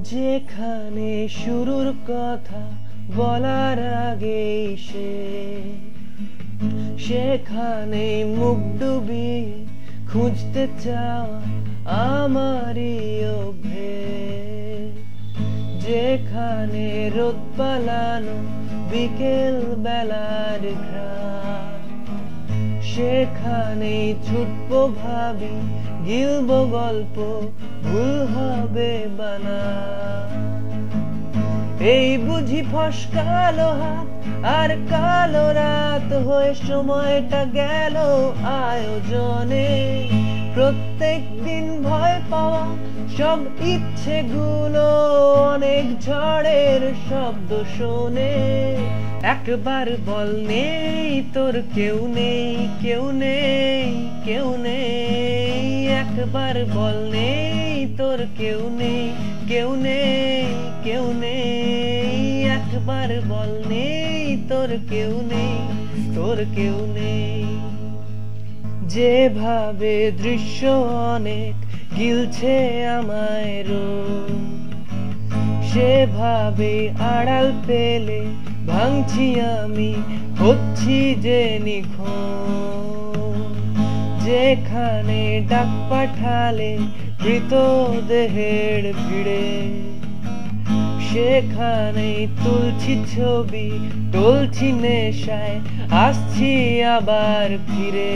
যেখানে শুরুর কথা বলার আগেই সেখানে মুখ ডুবিয়ে খুঁজতে চাওয়া আমারই অভ্যেস। যেখানে রোদ পালানো বিকেল বেলার ঘ্রাণ, সেখানেই ছুটবো ভাবি গিলবো গল্প, ভুল হবে বানান। এই বুঝি ফসকালো হাত আর কালো রাত হয়ে সময়টা গেল আয়োজনে। প্রত্যেক দিন ভয় পাওয়া সব ইচ্ছেগুলো অনেক ঝড়ের শব্দ শোনে। একবার বল নেই তোর কেউ নেই, কেউ নেই, কেউ নেই। একবার বল নেই তোর কেউ নেই, কেউ নেই, কেউ নেই। একবার বল নেই তোর কেউ নেই, তোর কেউ নেই। যেভাবে দৃশ্য অনেক গিলছে আমায় রোজ, সেভাবে আড়াল পেলে ভাঙছি আমি, হচ্ছি যে নিখোঁজ। যেখানে ডাক পাঠালে মৃতদেহের ভিড়ে, সেখানেই তুলছি ছবি, টলছি নেশায়, আসছি আবার ফিরে।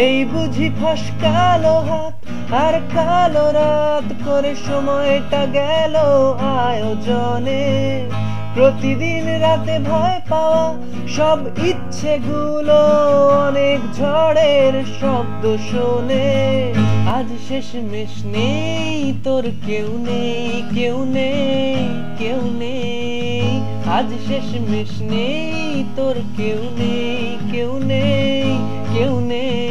এই বুঝি ফসকালো হাত আর কালো রাত করে সময়টা গেল আয়োজনে। প্রতিদিন রাতে ভয় পাওয়া সব ইচ্ছেগুলো অনেক ঝড়ের শব্দ শোনে। আজ শেষমেশ নেই তোর কেউ নেই, কেউ নেই, কেউ নেই। আজ শেষমেশ নেই তোর কেউ নেই, কেউ নেই, কেউ নেই।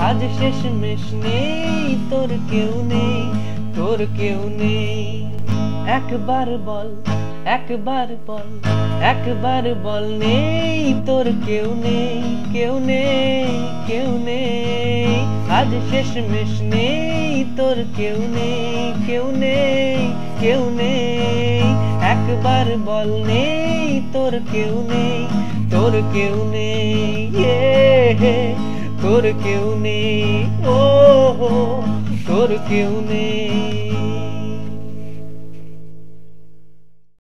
আজ শেষমেশ নেই তোর কেউ নেই, তোর কেউ নেই। একবার বল, একবার বল, একবার বল নেই তোর কেউ নেই, কেউ নেই, কেউ নেই। আজ শেষমেশ নেই তোর কেউ নেই, কেউ নেই, কেউ নেই। একবার বল নেই তোর কেউ নেই, তোর কেউ নেই। তোর কেউ নেই, ও তোর কেউ নেই।